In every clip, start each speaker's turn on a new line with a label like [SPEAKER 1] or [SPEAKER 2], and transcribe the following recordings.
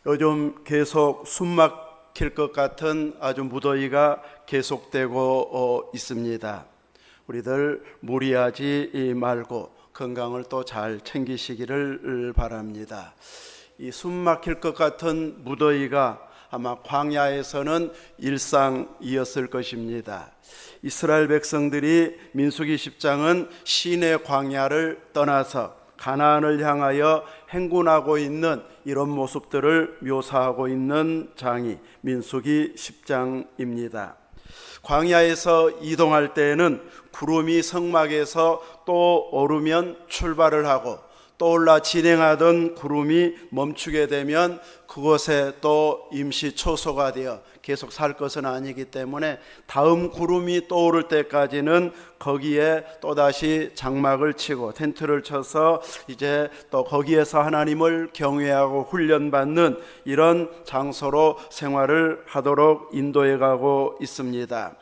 [SPEAKER 1] 요즘 계속 숨 막힐 것 같은 아주 무더위가 계속되고 있습니다. 우리들 무리하지 말고 건강을 또 잘 챙기시기를 바랍니다. 이 숨 막힐 것 같은 무더위가 아마 광야에서는 일상이었을 것입니다. 이스라엘 백성들이 민수기 10장은 시내 광야를 떠나서 가나안을 향하여 행군하고 있는 이런 모습들을 묘사하고 있는 장이 민수기 10장입니다. 광야에서 이동할 때에는 구름이 성막에서 또 오르면 출발을 하고 또 올라 진행하던 구름이 멈추게 되면 그곳에 또 임시 초소가 되어 계속 살 것은 아니기 때문에 다음 구름이 또 오를 때까지는 거기에 또다시 장막을 치고 텐트를 쳐서 이제 또 거기에서 하나님을 경외하고 훈련받는 이런 장소로 생활을 하도록 인도해 가고 있습니다.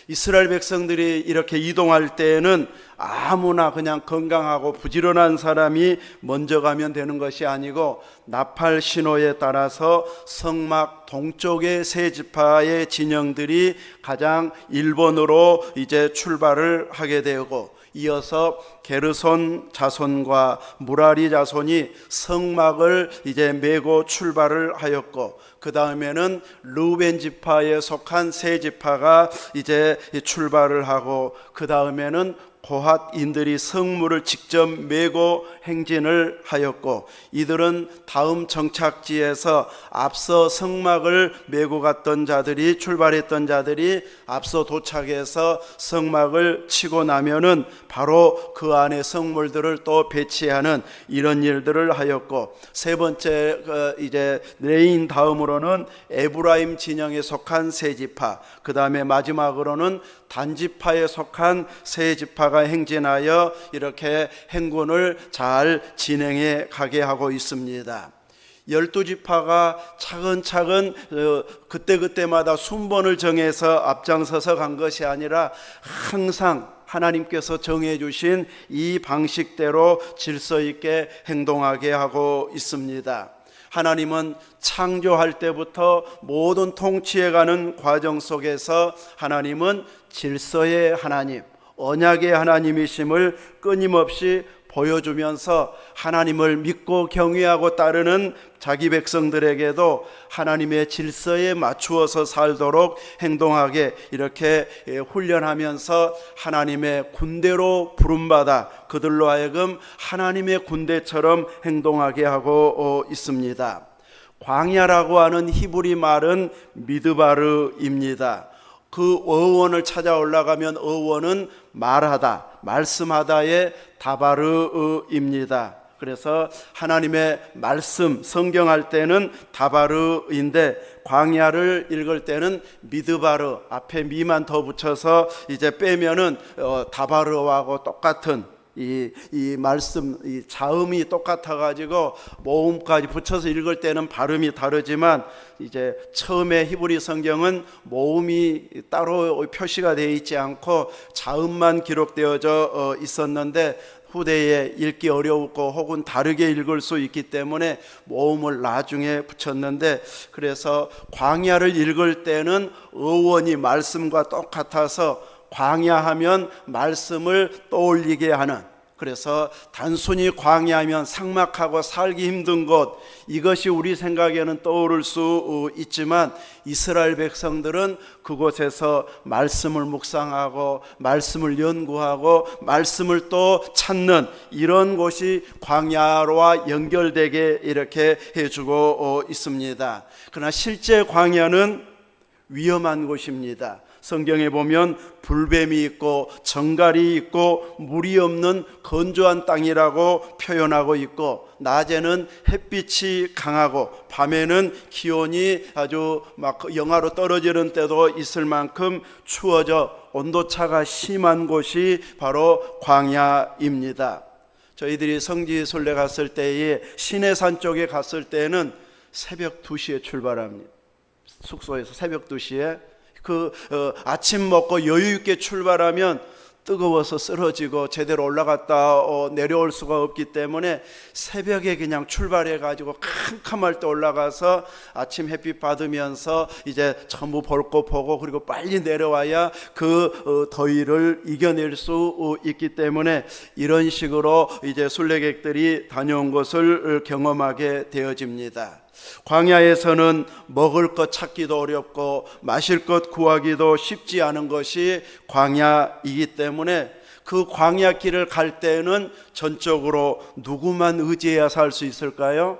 [SPEAKER 1] 이스라엘 백성들이 이렇게 이동할 때에는 아무나 그냥 건강하고 부지런한 사람이 먼저 가면 되는 것이 아니고 나팔 신호에 따라서 성막 동쪽의 세 지파의 진영들이 가장 1번으로 이제 출발을 하게 되고 이어서 게르손 자손과 무라리 자손이 성막을 이제 메고 출발을 하였고 그 다음에는 르우벤 지파에 속한 세 지파가 이제 출발을 하고 그 다음에는 고핫인들이 성물을 직접 메고 행진을 하였고 이들은 다음 정착지에서 앞서 성막을 메고 갔던 자들이 출발했던 자들이 앞서 도착해서 성막을 치고 나면은 바로 그 안에 성물들을 또 배치하는 이런 일들을 하였고 세 번째 이제 레인 다음으로는 에브라임 진영에 속한 세 지파 그 다음에 마지막으로는 단지파에 속한 세 지파가 행진하여 이렇게 행군을 잘 진행해 가게 하고 있습니다. 12지파가 차근차근 그때그때마다 순번을 정해서 앞장서서 간 것이 아니라 항상 하나님께서 정해 주신 이 방식대로 질서 있게 행동하게 하고 있습니다. 하나님은 창조할 때부터 모든 통치해가는 과정 속에서 하나님은 질서의 하나님, 언약의 하나님이심을 끊임없이 보여주면서 하나님을 믿고 경외하고 따르는 자기 백성들에게도 하나님의 질서에 맞추어서 살도록 행동하게 이렇게 훈련하면서 하나님의 군대로 부름받아 그들로 하여금 하나님의 군대처럼 행동하게 하고 있습니다. 광야라고 하는 히브리 말은 미드바르입니다. 그 어원을 찾아 올라가면 어원은 말하다, 말씀하다의 다바르입니다. 그래서 하나님의 말씀, 성경할 때는 다바르인데 광야를 읽을 때는 미드바르 앞에 미만 더 붙여서 이제 빼면은 다바르하고 똑같은 이 말씀, 이 자음이 똑같아 가지고 모음까지 붙여서 읽을 때는 발음이 다르지만 이제 처음에 히브리 성경은 모음이 따로 표시가 되어 있지 않고 자음만 기록되어져 있었는데 후대에 읽기 어려웠고 혹은 다르게 읽을 수 있기 때문에 모음을 나중에 붙였는데 그래서 광야를 읽을 때는 어원이 말씀과 똑같아서 광야하면 말씀을 떠올리게 하는 그래서 단순히 광야하면 삭막하고 살기 힘든 곳 이것이 우리 생각에는 떠오를 수 있지만 이스라엘 백성들은 그곳에서 말씀을 묵상하고 말씀을 연구하고 말씀을 또 찾는 이런 곳이 광야와 연결되게 이렇게 해주고 있습니다. 그러나 실제 광야는 위험한 곳입니다. 성경에 보면 불뱀이 있고 정갈이 있고 물이 없는 건조한 땅이라고 표현하고 있고 낮에는 햇빛이 강하고 밤에는 기온이 아주 막 영하로 떨어지는 때도 있을 만큼 추워져 온도차가 심한 곳이 바로 광야입니다. 저희들이 성지순례 갔을 때에 시내산 쪽에 갔을 때는 새벽 2시에 출발합니다. 숙소에서 새벽 2시에 아침 먹고 여유 있게 출발하면 뜨거워서 쓰러지고 제대로 올라갔다 내려올 수가 없기 때문에 새벽에 그냥 출발해 가지고 캄캄할 때 올라가서 아침 햇빛 받으면서 이제 전부 볼 거 보고 그리고 빨리 내려와야 그 더위를 이겨낼 수 있기 때문에 이런 식으로 이제 순례객들이 다녀온 것을 경험하게 되어집니다. 광야에서는 먹을 것 찾기도 어렵고 마실 것 구하기도 쉽지 않은 것이 광야이기 때문에 그 광야 길을 갈 때는 전적으로 누구만 의지해야 살 수 있을까요?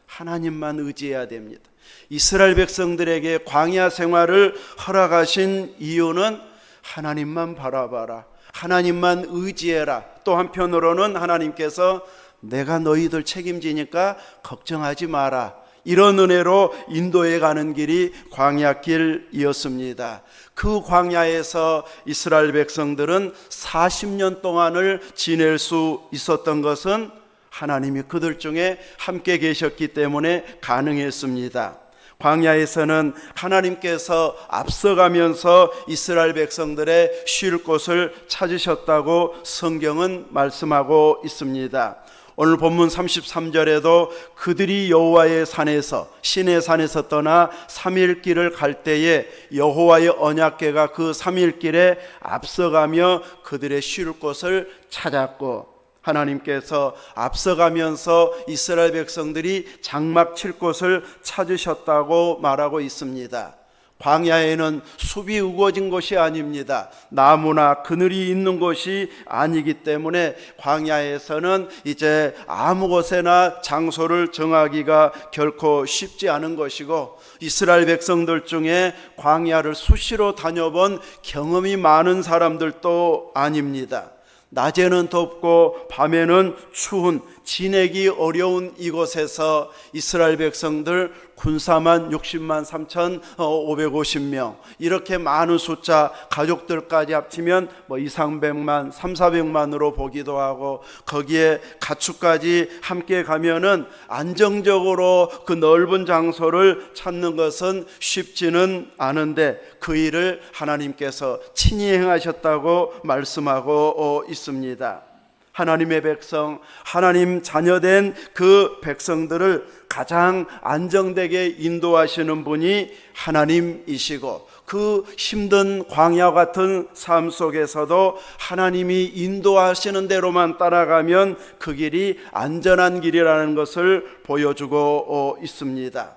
[SPEAKER 1] 하나님만 의지해야 됩니다. 이스라엘 백성들에게 광야 생활을 허락하신 이유는 하나님만 바라봐라, 하나님만 의지해라. 또 한편으로는 하나님께서 내가 너희들 책임지니까 걱정하지 마라, 이런 은혜로 인도해 가는 길이 광야길이었습니다. 그 광야에서 이스라엘 백성들은 40년 동안을 지낼 수 있었던 것은 하나님이 그들 중에 함께 계셨기 때문에 가능했습니다. 광야에서는 하나님께서 앞서가면서 이스라엘 백성들의 쉴 곳을 찾으셨다고 성경은 말씀하고 있습니다. 오늘 본문 33절에도 그들이 여호와의 산에서 시내 산에서 떠나 3일 길을 갈 때에 여호와의 언약궤가 그 3일 길에 앞서가며 그들의 쉴 곳을 찾았고, 하나님께서 앞서가면서 이스라엘 백성들이 장막 칠 곳을 찾으셨다고 말하고 있습니다. 광야에는 숲이 우거진 곳이 아닙니다. 나무나 그늘이 있는 곳이 아니기 때문에 광야에서는 이제 아무 곳에나 장소를 정하기가 결코 쉽지 않은 것이고, 이스라엘 백성들 중에 광야를 수시로 다녀본 경험이 많은 사람들도 아닙니다. 낮에는 덥고 밤에는 추운 지내기 어려운 이곳에서 이스라엘 백성들 군사만 60만 3,550명, 이렇게 많은 숫자, 가족들까지 합치면 200~300만, 300~400만으로 보기도 하고, 거기에 가축까지 함께 가면은 안정적으로 그 넓은 장소를 찾는 것은 쉽지는 않은데 그 일을 하나님께서 친히 행하셨다고 말씀하고 있습니다. 하나님의 백성, 하나님 자녀된 그 백성들을 가장 안정되게 인도하시는 분이 하나님이시고, 그 힘든 광야 같은 삶 속에서도 하나님이 인도하시는 대로만 따라가면 그 길이 안전한 길이라는 것을 보여주고 있습니다.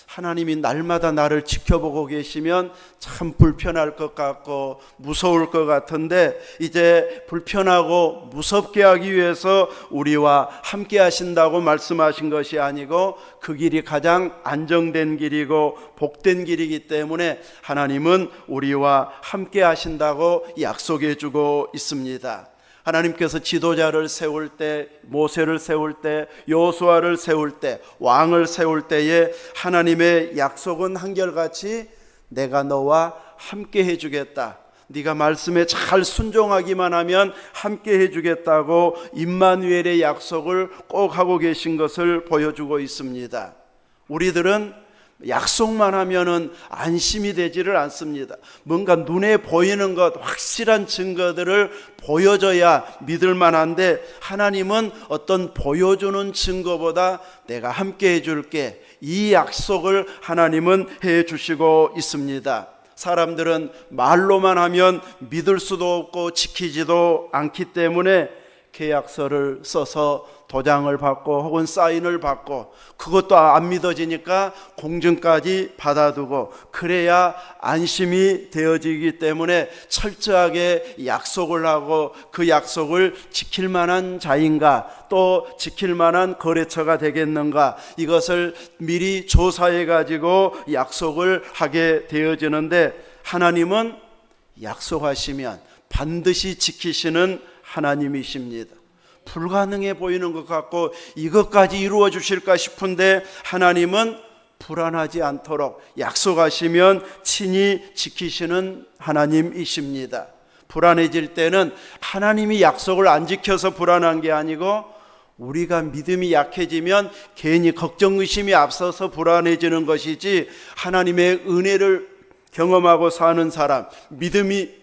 [SPEAKER 1] 하나님이 날마다 나를 지켜보고 계시면 참 불편할 것 같고 무서울 것 같은데, 이제 불편하고 무섭게 하기 위해서 우리와 함께 하신다고 말씀하신 것이 아니고 그 길이 가장 안정된 길이고 복된 길이기 때문에 하나님은 우리와 함께 하신다고 약속해 주고 있습니다. 하나님께서 지도자를 세울 때, 모세를 세울 때, 여호수아를 세울 때, 왕을 세울 때에 하나님의 약속은 한결같이 내가 너와 함께 해주겠다, 네가 말씀에 잘 순종하기만 하면 함께 해주겠다고 임마누엘의 약속을 꼭 하고 계신 것을 보여주고 있습니다. 우리들은 약속만 하면은 안심이 되지를 않습니다. 뭔가 눈에 보이는 것, 확실한 증거들을 보여줘야 믿을 만한데, 하나님은 어떤 보여주는 증거보다 내가 함께 해줄게, 이 약속을 하나님은 해주시고 있습니다. 사람들은 말로만 하면 믿을 수도 없고 지키지도 않기 때문에 계약서를 써서 도장을 받고 혹은 사인을 받고, 그것도 안 믿어지니까 공증까지 받아두고, 그래야 안심이 되어지기 때문에 철저하게 약속을 하고 그 약속을 지킬 만한 자인가, 또 지킬 만한 거래처가 되겠는가, 이것을 미리 조사해 가지고 약속을 하게 되어지는데, 하나님은 약속하시면 반드시 지키시는 하나님이십니다. 불가능해 보이는 것 같고 이것까지 이루어 주실까 싶은데, 하나님은 불안하지 않도록 약속하시면 친히 지키시는 하나님이십니다. 불안해질 때는 하나님이 약속을 안 지켜서 불안한 게 아니고, 우리가 믿음이 약해지면 괜히 걱정 의심이 앞서서 불안해지는 것이지, 하나님의 은혜를 경험하고 사는 사람, 믿음이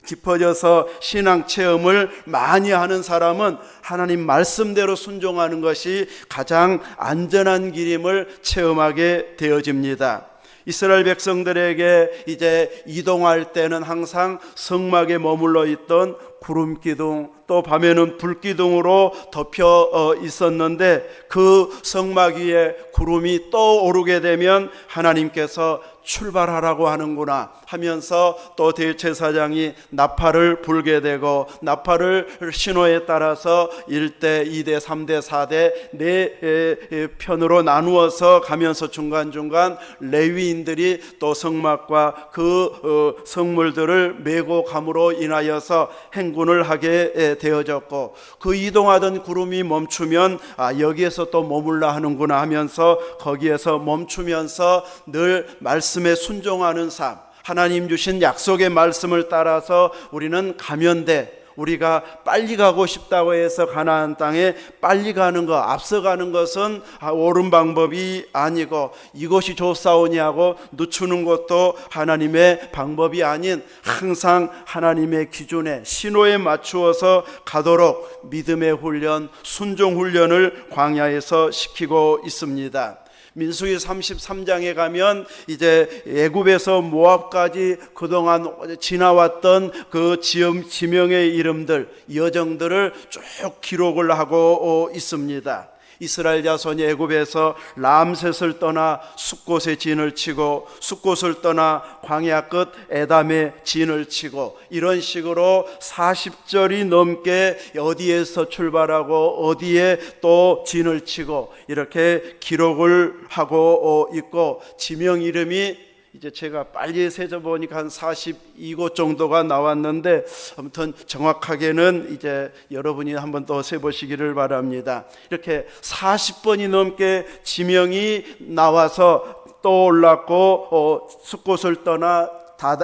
[SPEAKER 1] 깊어져서 신앙 체험을 많이 하는 사람은 하나님 말씀대로 순종하는 것이 가장 안전한 길임을 체험하게 되어집니다. 이스라엘 백성들에게 이제 이동할 때는 항상 성막에 머물러 있던 구름 기둥, 또 밤에는 불 기둥으로 덮여 있었는데 그 성막 위에 구름이 떠오르게 되면 하나님께서 출발하라고 하는구나 하면서 또 대제사장이 나팔을 불게 되고, 나팔을 신호에 따라서 1대, 2대, 3대, 4대 네 편으로 나누어서 가면서 중간중간 레위인들이 또 성막과 그 성물들을 메고 감으로 인하여서 행군을 하게 되어졌고, 그 이동하던 구름이 멈추면 여기에서 또 머물라 하는구나 하면서 거기에서 멈추면서 늘 말씀에 순종하는 삶, 하나님 주신 약속의 말씀을 따라서 우리는 가면 돼. 우리가 빨리 가고 싶다고 해서 가나안 땅에 빨리 가는 것, 앞서가는 것은 옳은 방법이 아니고, 이것이 좋사오냐고 늦추는 것도 하나님의 방법이 아닌 항상 하나님의 기준에 신호에 맞추어서 가도록 믿음의 훈련, 순종 훈련을 광야에서 시키고 있습니다. 민수기 33장에 가면 이제 애굽에서 모압까지 그동안 지나왔던 그 지명의 이름들, 여정들을 쭉 기록을 하고 있습니다. 이스라엘 자손이 애굽에서 람셋을 떠나 숫곳에 진을 치고, 숫곳을 떠나 광야 끝 에담에 진을 치고, 이런 식으로 40절이 넘게 어디에서 출발하고 어디에 또 진을 치고 이렇게 기록을 하고 있고, 지명 이름이 이제 제가 빨리 세져보니까 한 42곳 정도가 나왔는데, 아무튼 정확하게는 이제 여러분이 한번 더 세보시기를 바랍니다. 이렇게 40번이 넘게 지명이 나와서 떠올랐고, 숫곳을 떠나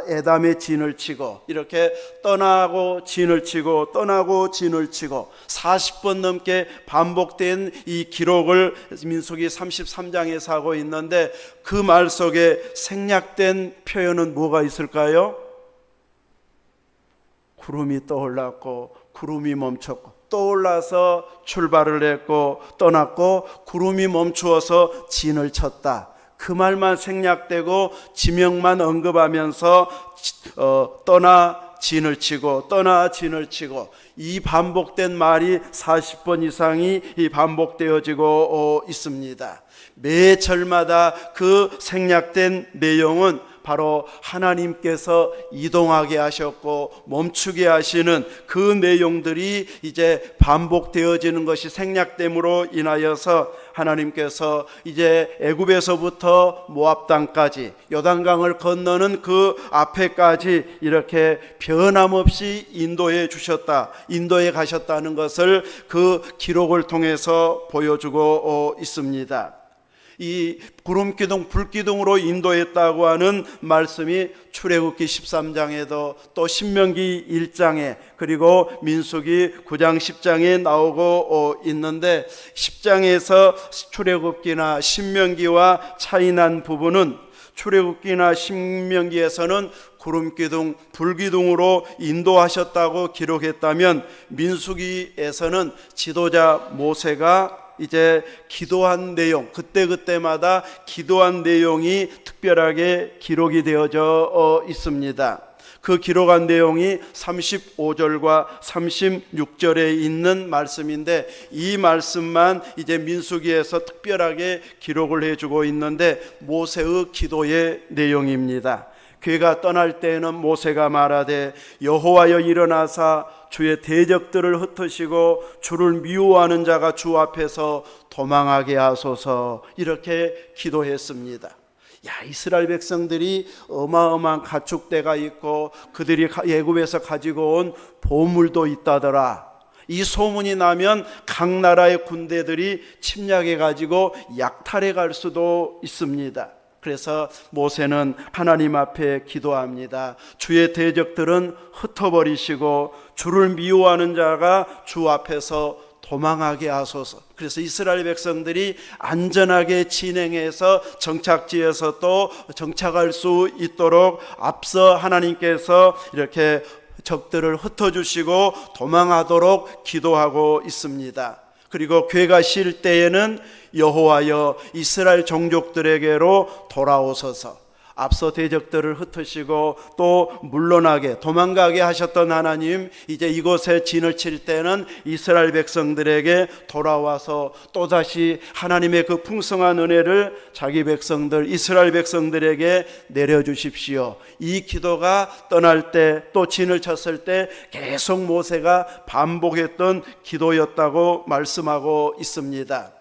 [SPEAKER 1] 에담의 진을 치고, 이렇게 떠나고 진을 치고 떠나고 진을 치고 40번 넘게 반복된 이 기록을 민수기 33장에서 하고 있는데, 그 말 속에 생략된 표현은 뭐가 있을까요? 구름이 떠올랐고 구름이 멈췄고, 떠올라서 출발을 했고 떠났고 구름이 멈추어서 진을 쳤다. 그 말만 생략되고 지명만 언급하면서 떠나 진을 치고 떠나 진을 치고, 이 반복된 말이 40번 이상이 반복되어지고 있습니다. 매 절마다 그 생략된 내용은 바로 하나님께서 이동하게 하셨고 멈추게 하시는 그 내용들이 이제 반복되어지는 것이 생략됨으로 인하여서 하나님께서 이제 애굽에서부터 모압 땅까지 요단강을 건너는 그 앞에까지 이렇게 변함없이 인도해 주셨다, 인도해 가셨다는 것을 그 기록을 통해서 보여주고 있습니다. 이 구름기둥, 불기둥으로 인도했다고 하는 말씀이 출애굽기 13장에도 또 신명기 1장에 그리고 민수기 9장 10장에 나오고 있는데, 10장에서 출애굽기나 신명기와 차이난 부분은 출애굽기나 신명기에서는 구름기둥, 불기둥으로 인도하셨다고 기록했다면, 민수기에서는 지도자 모세가 이제 기도한 내용, 그때그때마다 기도한 내용이 특별하게 기록이 되어져 있습니다. 그 기록한 내용이 35절과 36절에 있는 말씀인데, 이 말씀만 이제 민수기에서 특별하게 기록을 해주고 있는데, 모세의 기도의 내용입니다. 그가 떠날 때에는 모세가 말하되, 여호와여 일어나사 주의 대적들을 흩으시고 주를 미워하는 자가 주 앞에서 도망하게 하소서, 이렇게 기도했습니다. 이스라엘 백성들이 어마어마한 가축대가 있고 그들이 애굽에서 가지고 온 보물도 있다더라. 이 소문이 나면 각 나라의 군대들이 침략해 가지고 약탈해 갈 수도 있습니다. 그래서 모세는 하나님 앞에 기도합니다. 주의 대적들은 흩어버리시고 주를 미워하는 자가 주 앞에서 도망하게 하소서. 그래서 이스라엘 백성들이 안전하게 진행해서 정착지에서 또 정착할 수 있도록 앞서 하나님께서 이렇게 적들을 흩어주시고 도망하도록 기도하고 있습니다. 그리고 괴가 실 때에는 여호와여 이스라엘 종족들에게로 돌아오소서. 앞서 대적들을 흩으시고 또 물러나게 도망가게 하셨던 하나님, 이제 이곳에 진을 칠 때는 이스라엘 백성들에게 돌아와서 또다시 하나님의 그 풍성한 은혜를 자기 백성들 이스라엘 백성들에게 내려주십시오. 이 기도가 떠날 때 또 진을 쳤을 때 계속 모세가 반복했던 기도였다고 말씀하고 있습니다.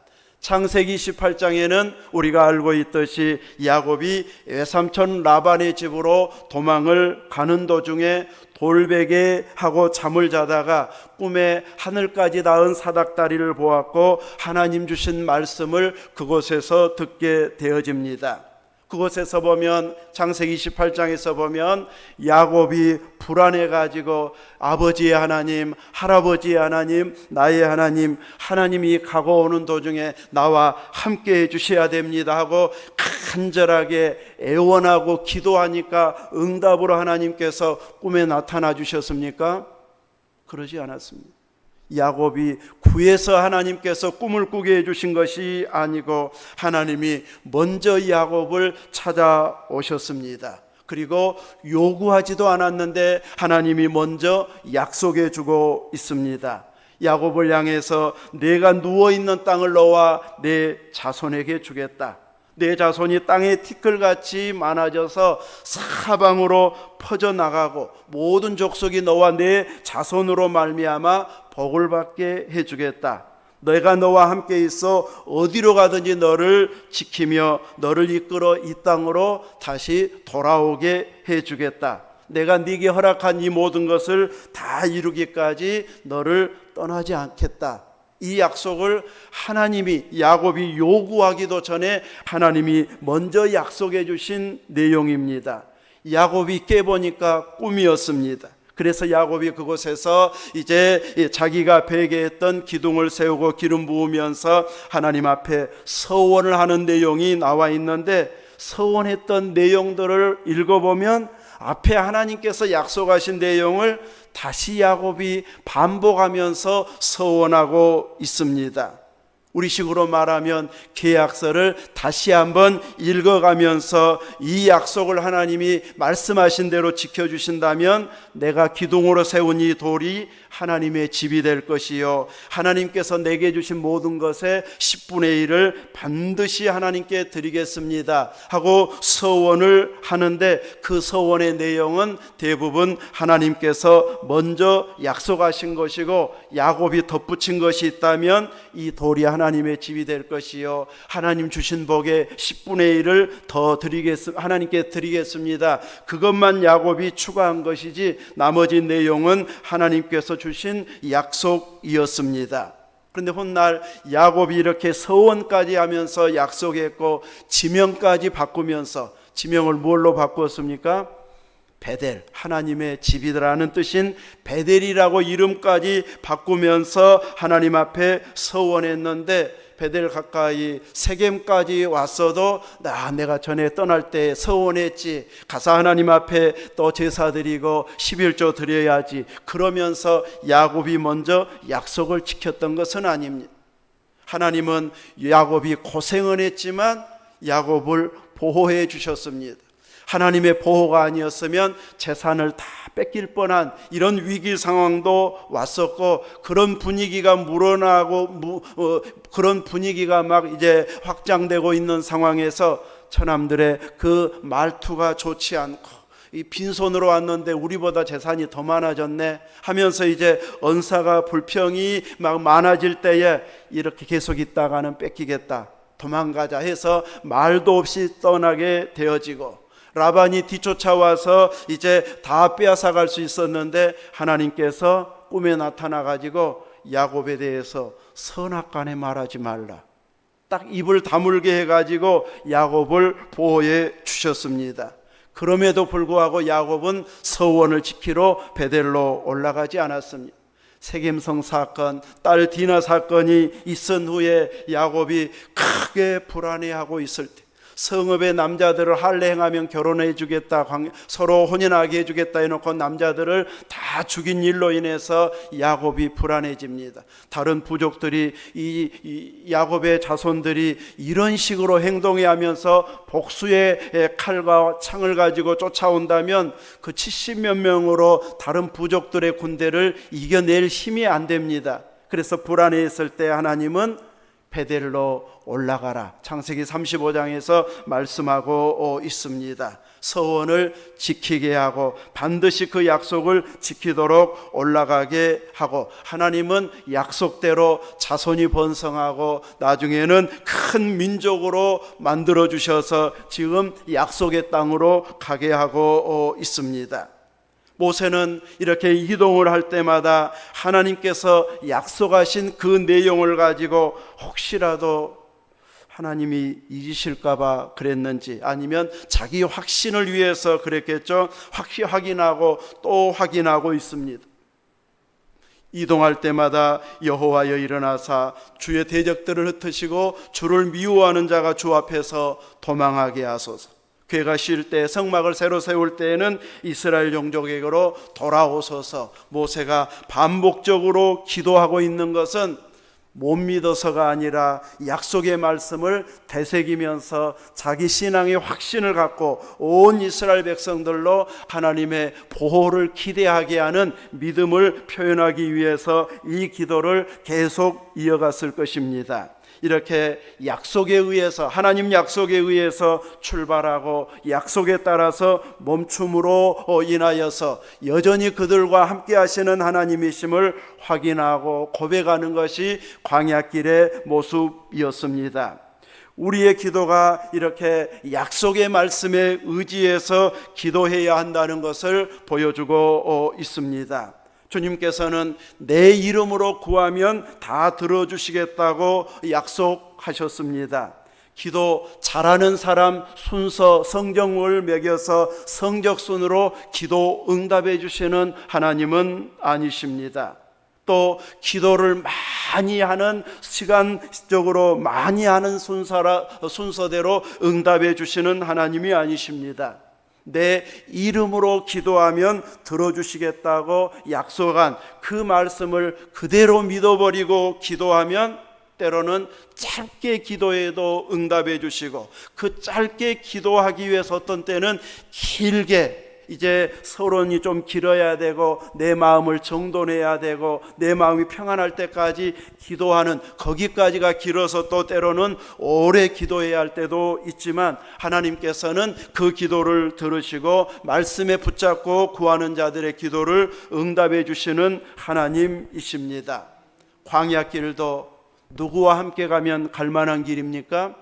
[SPEAKER 1] 창세기 18장에는 우리가 알고 있듯이 야곱이 외삼촌 라반의 집으로 도망을 가는 도중에 돌베개하고 잠을 자다가 꿈에 하늘까지 닿은 사닥다리를 보았고 하나님 주신 말씀을 그곳에서 듣게 되어집니다. 그곳에서 보면 창세기 18장에서 보면 야곱이 불안해 가지고 아버지의 하나님, 할아버지의 하나님, 나의 하나님, 하나님이 가고 오는 도중에 나와 함께 해 주셔야 됩니다 하고 간절하게 애원하고 기도하니까 응답으로 하나님께서 꿈에 나타나 주셨습니까? 그러지 않았습니다. 야곱이 구해서 하나님께서 꿈을 꾸게 해주신 것이 아니고 하나님이 먼저 야곱을 찾아오셨습니다. 그리고 요구하지도 않았는데 하나님이 먼저 약속해 주고 있습니다. 야곱을 향해서 내가 누워있는 땅을 너와 내 자손에게 주겠다. 내 자손이 땅에 티끌같이 많아져서 사방으로 퍼져나가고 모든 족속이 너와 내 자손으로 말미암아 복을 받게 해주겠다. 내가 너와 함께 있어 어디로 가든지 너를 지키며 너를 이끌어 이 땅으로 다시 돌아오게 해주겠다. 내가 네게 허락한 이 모든 것을 다 이루기까지 너를 떠나지 않겠다. 이 약속을 하나님이 야곱이 요구하기도 전에 하나님이 먼저 약속해 주신 내용입니다. 야곱이 깨보니까 꿈이었습니다. 그래서 야곱이 그곳에서 이제 자기가 베개했던 기둥을 세우고 기름 부으면서 하나님 앞에 서원을 하는 내용이 나와 있는데, 서원했던 내용들을 읽어보면 앞에 하나님께서 약속하신 내용을 다시 야곱이 반복하면서 서원하고 있습니다. 우리식으로 말하면 계약서를 다시 한번 읽어가면서 이 약속을 하나님이 말씀하신 대로 지켜주신다면 내가 기둥으로 세운 이 돌이 하나님의 집이 될 것이요, 하나님께서 내게 주신 모든 것의 10분의 1을 반드시 하나님께 드리겠습니다 하고 서원을 하는데, 그 서원의 내용은 대부분 하나님께서 먼저 약속하신 것이고, 야곱이 덧붙인 것이 있다면 이 돌이 하나님의 집이 될 것이요, 하나님 주신 복의 10분의 1을 더 하나님께 드리겠습니다. 그것만 야곱이 추가한 것이지 나머지 내용은 하나님께서 주신 약속이었습니다. 그런데 훗날 야곱이 이렇게 서원까지 하면서 약속했고 지명까지 바꾸면서, 지명을 뭘로 바꾸었습니까? 베델, 하나님의 집이라는 뜻인 베델이라고 이름까지 바꾸면서 하나님 앞에 서원했는데, 베델 가까이 세겜까지 왔어도 내가 전에 떠날 때 서원했지, 가서 하나님 앞에 또 제사 드리고 11조 드려야지, 그러면서 야곱이 먼저 약속을 지켰던 것은 아닙니다. 하나님은 야곱이 고생은 했지만 야곱을 보호해 주셨습니다. 하나님의 보호가 아니었으면 재산을 다 뺏길 뻔한 이런 위기 상황도 왔었고, 그런 분위기가 물어나고 그런 분위기가 막 이제 확장되고 있는 상황에서 처남들의 그 말투가 좋지 않고, 이 빈손으로 왔는데 우리보다 재산이 더 많아졌네 하면서 이제 언사가 불평이 막 많아질 때에 이렇게 계속 있다가는 뺏기겠다, 도망가자 해서 말도 없이 떠나게 되어지고, 라반이 뒤쫓아와서 이제 다 빼앗아 갈 수 있었는데 하나님께서 꿈에 나타나 가지고 야곱에 대해서 선악간에 말하지 말라, 딱 입을 다물게 해가지고 야곱을 보호해 주셨습니다. 그럼에도 불구하고 야곱은 서원을 지키러 베델로 올라가지 않았습니다. 세겜성 사건, 딸 디나 사건이 있은 후에 야곱이 크게 불안해하고 있을 때, 성읍의 남자들을 할례 행하면 결혼해 주겠다, 서로 혼인하게 해주겠다 해놓고 남자들을 다 죽인 일로 인해서 야곱이 불안해집니다. 다른 부족들이 이 야곱의 자손들이 이런 식으로 행동해 하면서 복수의 칼과 창을 가지고 쫓아온다면 그 70몇 명으로 다른 부족들의 군대를 이겨낼 힘이 안 됩니다. 그래서 불안해했을 때 하나님은 베델로 올라가라, 창세기 35장에서 말씀하고 있습니다. 서원을 지키게 하고 반드시 그 약속을 지키도록 올라가게 하고, 하나님은 약속대로 자손이 번성하고 나중에는 큰 민족으로 만들어 주셔서 지금 약속의 땅으로 가게 하고 있습니다. 모세는 이렇게 이동을 할 때마다 하나님께서 약속하신 그 내용을 가지고 혹시라도 하나님이 잊으실까봐 그랬는지, 아니면 자기 확신을 위해서 그랬겠죠. 확인하고 또 확인하고 있습니다. 이동할 때마다 여호와여 일어나사 주의 대적들을 흩으시고 주를 미워하는 자가 주 앞에서 도망하게 하소서. 괴가 쉴 때, 성막을 새로 세울 때에는 이스라엘 종족에게로 돌아오소서. 모세가 반복적으로 기도하고 있는 것은 못 믿어서가 아니라 약속의 말씀을 되새기면서 자기 신앙의 확신을 갖고 온 이스라엘 백성들로 하나님의 보호를 기대하게 하는 믿음을 표현하기 위해서 이 기도를 계속 이어갔을 것입니다. 이렇게 약속에 의해서, 하나님 약속에 의해서 출발하고 약속에 따라서 멈춤으로 인하여서 여전히 그들과 함께 하시는 하나님이심을 확인하고 고백하는 것이 광야길의 모습이었습니다. 우리의 기도가 이렇게 약속의 말씀에 의지해서 기도해야 한다는 것을 보여주고 있습니다. 주님께서는 내 이름으로 구하면 다 들어주시겠다고 약속하셨습니다. 기도 잘하는 사람 순서, 성경을 매겨서 성적순으로 기도 응답해 주시는 하나님은 아니십니다. 또 기도를 많이 하는, 시간적으로 많이 하는 순서대로 응답해 주시는 하나님이 아니십니다. 내 이름으로 기도하면 들어주시겠다고 약속한 그 말씀을 그대로 믿어버리고 기도하면 때로는 짧게 기도해도 응답해 주시고, 그 짧게 기도하기 위해서 어떤 때는 길게, 이제 서론이 좀 길어야 되고 내 마음을 정돈해야 되고 내 마음이 평안할 때까지 기도하는, 거기까지가 길어서 또 때로는 오래 기도해야 할 때도 있지만, 하나님께서는 그 기도를 들으시고 말씀에 붙잡고 구하는 자들의 기도를 응답해 주시는 하나님이십니다. 광야길도 누구와 함께 가면 갈만한 길입니까?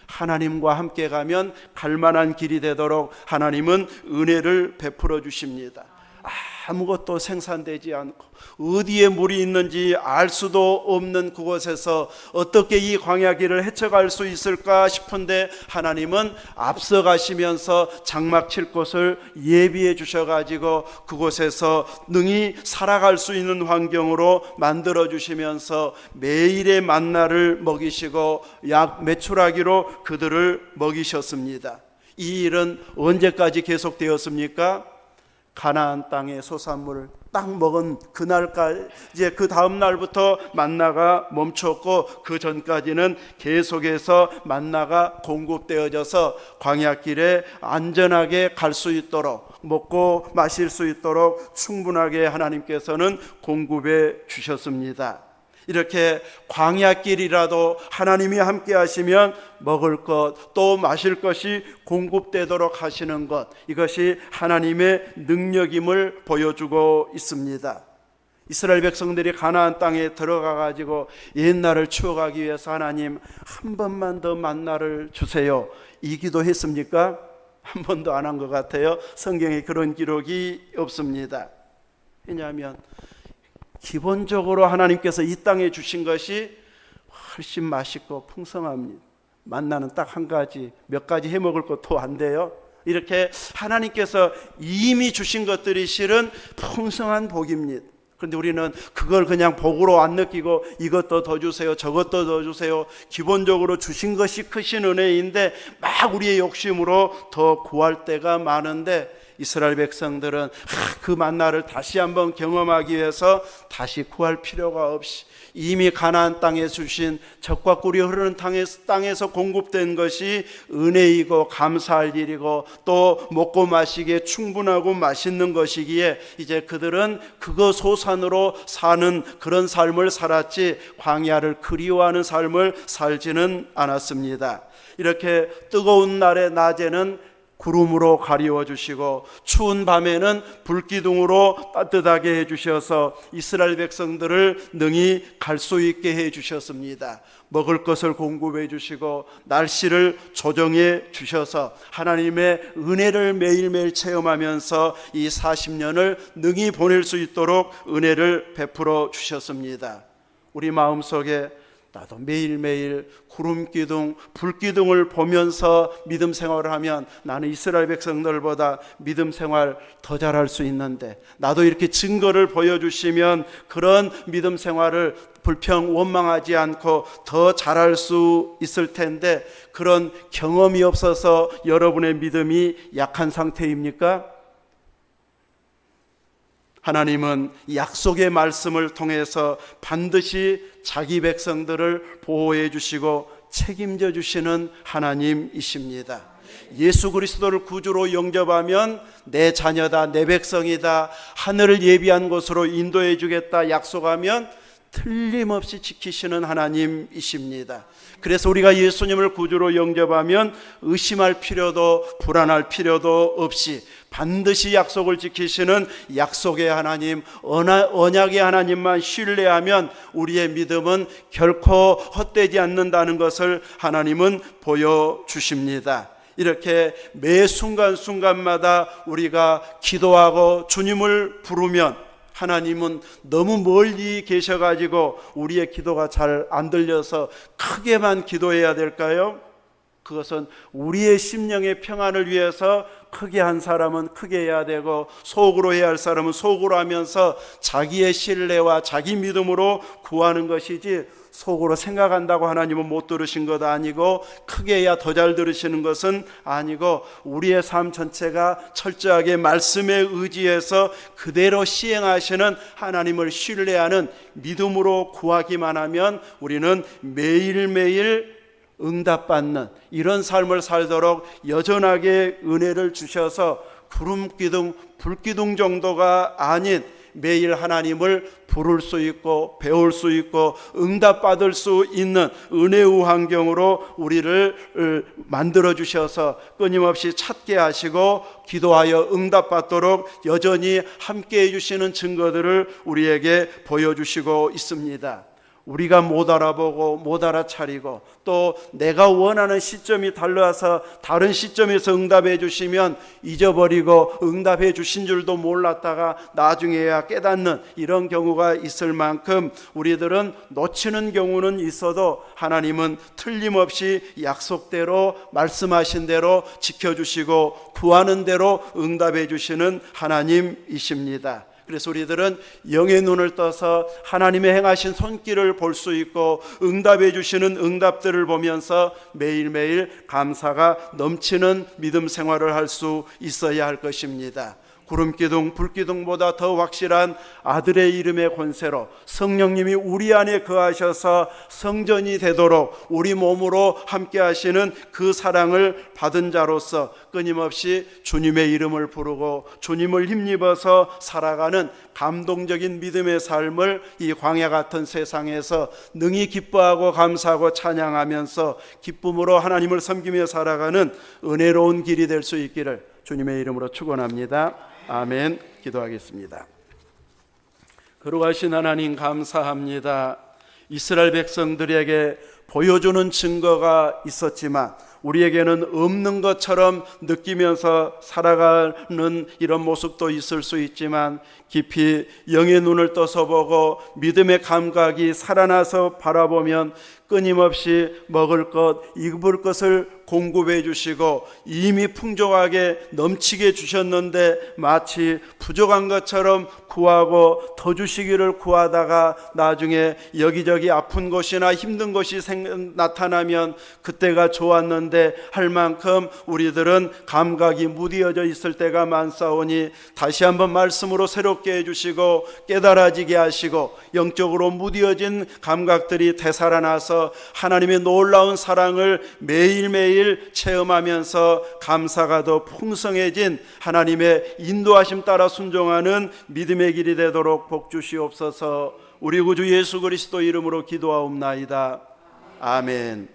[SPEAKER 1] 하나님과 함께 가면 갈만한 길이 되도록 하나님은 은혜를 베풀어 주십니다. 아무것도 생산되지 않고 어디에 물이 있는지 알 수도 없는 그곳에서 어떻게 이 광야길을 헤쳐갈 수 있을까 싶은데, 하나님은 앞서 가시면서 장막 칠 곳을 예비해 주셔가지고 그곳에서 능히 살아갈 수 있는 환경으로 만들어 주시면서 매일의 만나를 먹이시고 약 메추라기로 그들을 먹이셨습니다. 이 일은 언제까지 계속되었습니까? 가나안 땅의 소산물을 딱 먹은 그날까지, 이제 그 다음 날부터 만나가 멈췄고, 그 전까지는 계속해서 만나가 공급되어져서 광야길에 안전하게 갈 수 있도록, 먹고 마실 수 있도록 충분하게 하나님께서는 공급해 주셨습니다. 이렇게 광야길이라도 하나님이 함께 하시면 먹을 것, 또 마실 것이 공급되도록 하시는 것, 이것이 하나님의 능력임을 보여주고 있습니다. 이스라엘 백성들이 가나안 땅에 들어가 가지고 옛날을 추억하기 위해서 하나님 한 번만 더 만나를 주세요, 이 기도했습니까? 한 번도 안 한 것 같아요. 성경에 그런 기록이 없습니다. 왜냐하면 기본적으로 하나님께서 이 땅에 주신 것이 훨씬 맛있고 풍성합니다. 만나는 딱 한 가지, 몇 가지 해먹을 것도 안 돼요. 이렇게 하나님께서 이미 주신 것들이 실은 풍성한 복입니다. 그런데 우리는 그걸 그냥 복으로 안 느끼고 이것도 더 주세요, 저것도 더 주세요, 기본적으로 주신 것이 크신 은혜인데 막 우리의 욕심으로 더 구할 때가 많은데 이스라엘 백성들은 그 만나를 다시 한번 경험하기 위해서 다시 구할 필요가 없이 이미 가나안 땅에 주신 젖과 꿀이 흐르는 땅에서 공급된 것이 은혜이고 감사할 일이고 또 먹고 마시기에 충분하고 맛있는 것이기에 이제 그들은 그거 소산으로 사는 그런 삶을 살았지 광야를 그리워하는 삶을 살지는 않았습니다. 이렇게 뜨거운 날의 낮에는 구름으로 가리워 주시고 추운 밤에는 불기둥으로 따뜻하게 해주셔서 이스라엘 백성들을 능히 갈 수 있게 해주셨습니다. 먹을 것을 공급해 주시고 날씨를 조정해 주셔서 하나님의 은혜를 매일매일 체험하면서 이 40년을 능히 보낼 수 있도록 은혜를 베풀어 주셨습니다. 우리 마음속에 나도 매일매일 구름기둥, 불기둥을 보면서 믿음 생활을 하면 나는 이스라엘 백성들보다 믿음 생활 더 잘할 수 있는데, 나도 이렇게 증거를 보여주시면 그런 믿음 생활을 불평 원망하지 않고 더 잘할 수 있을 텐데, 그런 경험이 없어서 여러분의 믿음이 약한 상태입니까? 하나님은 약속의 말씀을 통해서 반드시 자기 백성들을 보호해 주시고 책임져 주시는 하나님이십니다. 예수 그리스도를 구주로 영접하면 내 자녀다, 내 백성이다, 하늘을 예비한 곳으로 인도해 주겠다 약속하면 틀림없이 지키시는 하나님이십니다. 그래서 우리가 예수님을 구주로 영접하면 의심할 필요도 불안할 필요도 없이 반드시 약속을 지키시는 약속의 하나님, 언약의 하나님만 신뢰하면 우리의 믿음은 결코 헛되지 않는다는 것을 하나님은 보여주십니다. 이렇게 매 순간순간마다 우리가 기도하고 주님을 부르면 하나님은 너무 멀리 계셔가지고 우리의 기도가 잘 안 들려서 크게만 기도해야 될까요? 그것은 우리의 심령의 평안을 위해서 크게 한 사람은 크게 해야 되고 속으로 해야 할 사람은 속으로 하면서 자기의 신뢰와 자기 믿음으로 구하는 것이지, 속으로 생각한다고 하나님은 못 들으신 것 아니고 크게 해야 더 잘 들으시는 것은 아니고, 우리의 삶 전체가 철저하게 말씀에 의지해서 그대로 시행하시는 하나님을 신뢰하는 믿음으로 구하기만 하면 우리는 매일매일 응답받는 이런 삶을 살도록 여전하게 은혜를 주셔서 구름기둥, 불기둥 정도가 아닌 매일 하나님을 부를 수 있고 배울 수 있고 응답받을 수 있는 은혜의 환경으로 우리를 만들어 주셔서 끊임없이 찾게 하시고 기도하여 응답받도록 여전히 함께 해주시는 증거들을 우리에게 보여주시고 있습니다. 우리가 못 알아보고 못 알아차리고 또 내가 원하는 시점이 달라서 다른 시점에서 응답해 주시면 잊어버리고 응답해 주신 줄도 몰랐다가 나중에야 깨닫는 이런 경우가 있을 만큼 우리들은 놓치는 경우는 있어도 하나님은 틀림없이 약속대로 말씀하신 대로 지켜주시고 구하는 대로 응답해 주시는 하나님이십니다. 그래서 우리들은 영의 눈을 떠서 하나님의 행하신 손길을 볼 수 있고 응답해 주시는 응답들을 보면서 매일매일 감사가 넘치는 믿음 생활을 할 수 있어야 할 것입니다. 구름기둥, 불기둥보다 더 확실한 아들의 이름의 권세로 성령님이 우리 안에 거하셔서 성전이 되도록 우리 몸으로 함께 하시는 그 사랑을 받은 자로서 끊임없이 주님의 이름을 부르고 주님을 힘입어서 살아가는 감동적인 믿음의 삶을 이 광야 같은 세상에서 능히 기뻐하고 감사하고 찬양하면서 기쁨으로 하나님을 섬기며 살아가는 은혜로운 길이 될 수 있기를 주님의 이름으로 축원합니다. 아멘. 기도하겠습니다. 거룩하신 하나님 감사합니다. 이스라엘 백성들에게 보여주는 증거가 있었지만 우리에게는 없는 것처럼 느끼면서 살아가는 이런 모습도 있을 수 있지만 깊이 영의 눈을 떠서 보고 믿음의 감각이 살아나서 바라보면 끊임없이 먹을 것, 입을 것을 공급해 주시고 이미 풍족하게 넘치게 주셨는데 마치 부족한 것처럼 구하고 더 주시기를 구하다가 나중에 여기저기 아픈 것이나 힘든 것이 나타나면 그때가 좋았는데 할 만큼 우리들은 감각이 무디어져 있을 때가 많사오니 다시 한번 말씀으로 새롭게 해주시고 깨달아지게 하시고 영적으로 무디어진 감각들이 되살아나서 하나님의 놀라운 사랑을 매일매일 체험하면서 감사가 더 풍성해진 하나님의 인도하심 따라 순종하는 믿음의 길이 되도록 복 주시옵소서. 우리 구주 예수 그리스도 이름으로 기도하옵나이다. 아멘.